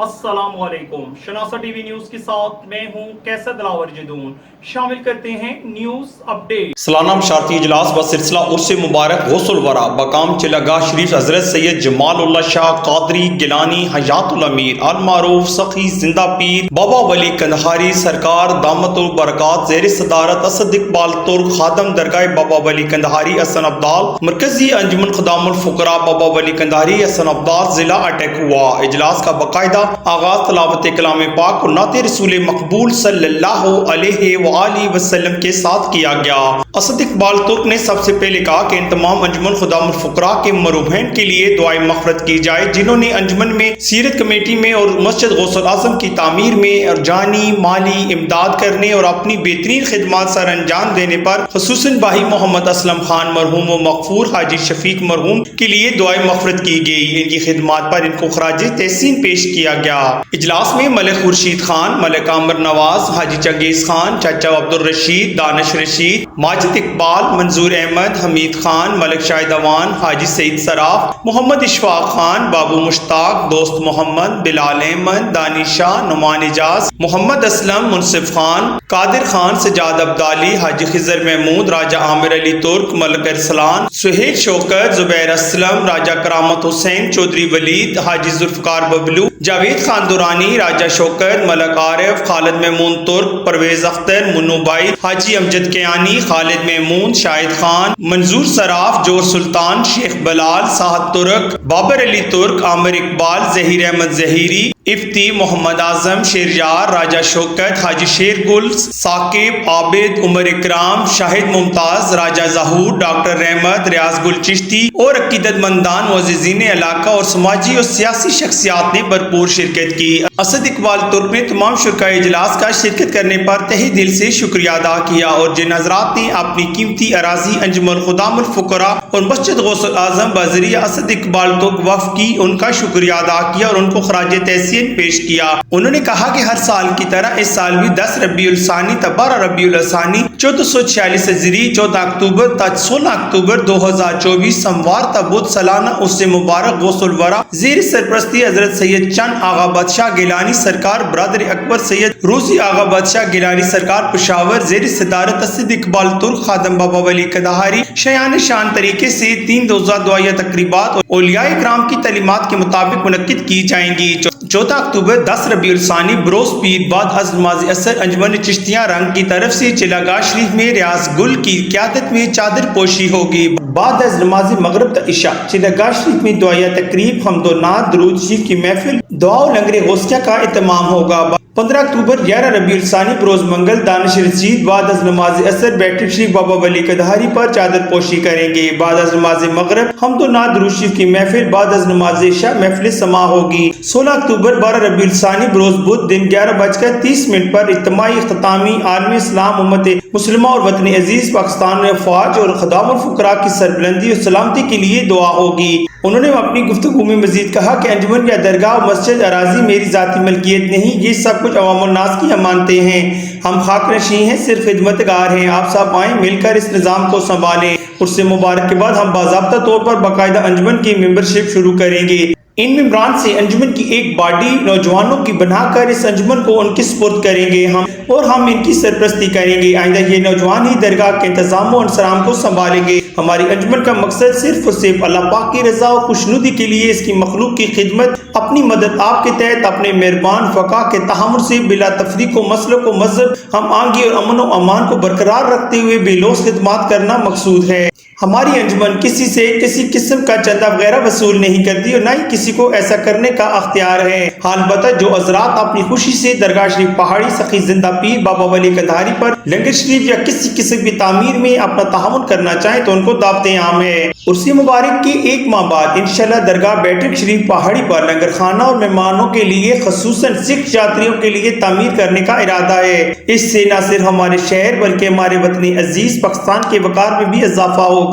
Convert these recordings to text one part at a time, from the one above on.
अस्सलाम वालेकुम। शनासा TV news के साथ मैं हूं कैसर दिलावर जदून। शामिल करते हैं न्यूज अपडेट। सालाना मशारती इजलास व सिलसिला उर्स मुबारक गौसुल वरा बकाम चिलगाह शरीफ हजरत सैयद जमालुल्लाह शाह कादरी गिलानी हयातुल अमीर अल मारूफ सखी जिंदा पीर बाबा वली कंधारी सरकार दामतुल बरकात ज़ेर सदारत असद इकबाल तुर्क खादम दरगाह बाबा वली कंधारी हसन अब्दाल मरकजी अंजुमन खुदामुल फुकरा बाबा वली कंधारी हसन अब्दाल जिला अटक हुआ। इजलास का बाकायदा आगाज तलावत कलाम पाक और नाते रसूल मकबूल सल्लल्लाहु अलैहि आली वसल्लम के साथ किया गया। असद इकबाल तुर्क ने सबसे पहले कहा कि इन तमाम अंजुमन खुदामुल फुकरा के मरूबैन के लिए दुआए मग़फ़िरत की जाए जिन्होंने अंजुमन में सीरत कमेटी में और मस्जिद गौसुल आज़म की तामीर में और जानी माली इमदाद करने और अपनी बेहतरीन खिदमत सर अंजाम देने पर खुसूसन भाई मोहम्मद असलम खान मरहूम व मग़फ़ूर हाजी शफीक मरहूम के लिए दुआए मग़फ़िरत की गई। इनकी खिदमत पर इनको खराज तहसीन पेश किया गया। इजलास में मलिक खुर्शीद खान, मलिक आमिर नवाज, हाजी चंगेज खान, चाचा अब्दुल रशीद, दानिश रशीद, माजिद इकबाल, मंजूर अहमद, हमीद खान, मलिक शाहिद अवान, हाजी सईद सराफ, मोहम्मद इशफाक खान, बाबू मुश्ताक, दोस्त मोहम्मद, बिलाल अहमद, दानिशा, नुमान इजाज, मोहम्मद असलम, मुनसिफ खान, कादिर खान, सजाद अब्दाली, हाजी खिजर महमूद, राजा आमिर अली तुर्क, मलिक अरसलान, सुहेल शौकत, जुबैर असलम, राजा करामत हुसैन, चौधरी वलीद, हाजी जुल्फकार बबलू, जावेद खान दुरानी, राजा शौकत, मलक आरिफ, खालिद महमूद तुर्क, परवेज अख्तर, मुन्नू भाई, हाजी अमजद कियानी, खालिद महमूद, शाहिद खान, मंजूर सराफ, जोर सुल्तान, शेख बलाल, साहद तुर्क, बाबर अली तुर्क, आमिर इकबाल, जहीर अहमद जहीरी, इफ्ती, मोहम्मद आजम, शेरयार, राजा शौकत, हाजी शेरगुल, साकिब, आबिद, उमर इकराम, शाहिद मुमताज, राजा जहूर, डॉक्टर रहमत, रियाज गुल चिश्ती और अकीदतमंदान मुअज़्ज़िज़ीन इलाका और समाजी और सियासी शख्सियात ने भरपूर शिरकत की। असद इकबाल तुर्क ने तमाम शुरकाए इजलास का शिरकत करने पर तहे दिल से शुक्रिया अदा किया और जिन हज़रात ने अपनी कीमती अराजी अंजुमन खुदामुल फुकरा और मस्जिद गौसुल आज़म बज़रिया असद इकबाल तुर्क वफ़ की उनका शुक्रिया अदा किया और उनको खराज तहसीन पेश किया। उन्होंने कहा कि हर साल की तरह इस साल भी 10 रबीउल सानी तब 12 रबीउल सानी 1446 हिजरी 14 अक्टूबर तक 16 अक्टूबर 2024 सोमवार तबुत सालाना उससे मुबारक गौसुल वरा ज़ेर सरपरस्ती हजरत सैयद चंद आगा बादशाह गिलानी सरकार बरादर अकबर सैयद रोजी आगा बादशाह गिलानी सरकार पेशावर ज़ेर सदारत असद इकबाल तुर्क खादम बाबा वली कंधारी शयान शान तरीके से 3 रोज़ा दुआया तकरीबात और औलियाए किराम की तालीमात के मुताबिक मुनक्किद की जाएंगी। 14 अक्टूबर 10 रबीउल सानी बरोज पीर बाद अज़ नमाज़ असर अंजुमन चिश्तियाँ रंग की तरफ से चिलगाह शरीफ में रियाज गुल की क़यादत में चादर पोशी होगी। बाद अज़ नमाज़ मगरिब त इशा चिलगाह शरीफ में दुआया तकरीब हमदो नात दरूद शरीफ की महफिल दुआ और लंगर गौसिया का इत्माम होगा। 15 अक्टूबर 11 रबीउल सानी बरोज मंगल दानिश रशीद बाद अज़ नमाज़ असर बैठक शरीफ बाबा वली कंधारी पर चादर पोशी करेंगे। बाद अज़ नमाज़ मगरिब हमदो नात दरूद शरीफ की महफिल बाद अज़ नमाज़ इशा महफिल समा होगी। 16 अक्टूबर 12 रबीउल सानी बरोज बुध दिन 11:30 पर इज्तिमाई इख्तितामी आलमी इस्लाम उम्मत मुस्लिमा और वतन अजीज पाकिस्तान में फौज और खुदामुल फुकरा की सरबुलंदी और सलामती के लिए दुआ होगी। उन्होंने अपनी गुफ्तगू में मजीद कहा कि अंजुमन या दरगाह और मस्जिद अराजी मेरी जाती मलकियत नहीं, ये सब कुछ अवामुल नास की अमानतें हैं। हम खाकनशी हैं, सिर्फ खिदमतगार हैं। आप सब आए मिलकर इस निज़ाम को संभालें। उससे मुबारक के बाद हम बाज़ाब्ता तौर पर बाकायदा अंजुमन की मेंबरशिप शुरू करेंगे। इन मेंबरान से अंजुमन की एक बॉडी नौजवानों की बनाकर इस अंजुमन को उनके सुपुर्द करेंगे हम इनकी सरपरस्ती करेंगे। आइंदा ये नौजवान ही दरगाह के इंतजाम और इंसराम को संभालेंगे। हमारी अंजुमन का मकसद सिर्फ और सिर्फ अल्लाह पाक की रजा और खुशनुदी के लिए इसकी मखलूक की खिदमत अपनी मदद आपके तहत अपने मेहरबान फ़क़ा के तहम्मुल से बिला तफरीक व मसलक व मज़हब हम आगे और अमन व अमान को बरकरार रखते हुए बेलौस खिदमत करना मकसूद है। हमारी अंजुमन किसी से किसी किस्म का चंदा वगैरह वसूल नहीं करती और न ही किसी को ऐसा करने का अख्तियार है। अलबत्ता जो हज़रात अपनी खुशी से दरगाह शरीफ पहाड़ी सखी जिंदा पीर बाबा वली कंधारी पर लंगर शरीफ या किसी किस्म की तामीर में अपना ताउन करना चाहें तो उनको दावतें आम है। उर्सी मुबारक के एक माह बाद इंशाअल्लाह दरगाह बैठक शरीफ पहाड़ी पर लंगर खाना और मेहमानों के लिए खसूसन सिख यात्रियों के लिए तामीर करने का इरादा है। इससे न सिर्फ हमारे शहर बल्कि हमारे वतन अजीज पाकिस्तान के वकार में भी इजाफा होगा।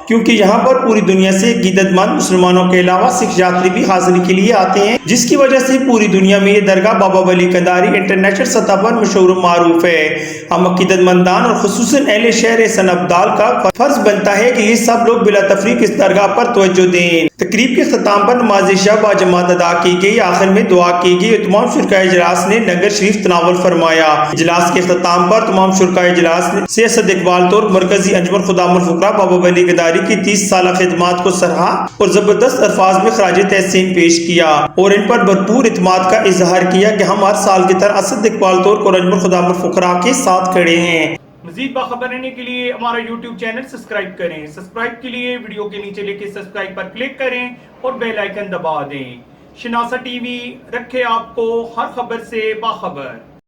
کیونکہ یہاں پر پوری دنیا سے عقیدت مند مسلمانوں کے علاوہ سکھ یاتری بھی حاضری کے لیے آتے ہیں، جس کی وجہ سے پوری دنیا میں یہ درگاہ بابا ولی قندھاری انٹرنیشنل سطح پر مشہور و معروف ہے۔ ہم عقیدت مندان اور خصوصاً اہل شہر حسن ابدال کا فرض بنتا ہے کہ یہ سب لوگ بلا تفریق اس درگاہ پر توجہ دیں۔ تقریب کے اختتام پر نماز عشاء باجماعت ادا کی گئی، آخر میں دعا کی گئی اور تمام شرکائے اجلاس نے لنگر شریف تناول فرمایا۔ اجلاس کے اختتام پر تمام شرکائے اجلاس نے سید اقبال طور مرکزی انجمن خدام الفقراء بابا ولی قندھاری کی 30 سالہ خدمات کو سراہا اور زبردست الفاظ میں خراج تحسین پیش کیا اور ان پر بھرپور اعتماد کا اظہار کیا کہ ہم ہر سال کی طرح اسد اقبال طور اور انجمن خدام الفقراء کے ساتھ کھڑے ہیں۔ مزید باخبر رہنے کے لیے ہمارا یوٹیوب چینل سبسکرائب کریں۔ سبسکرائب کے لیے ویڈیو کے نیچے لکھے سبسکرائب پر کلک کریں اور بیل آئیکن دبا دیں۔ شناسہ ٹی وی رکھے آپ کو ہر خبر سے باخبر۔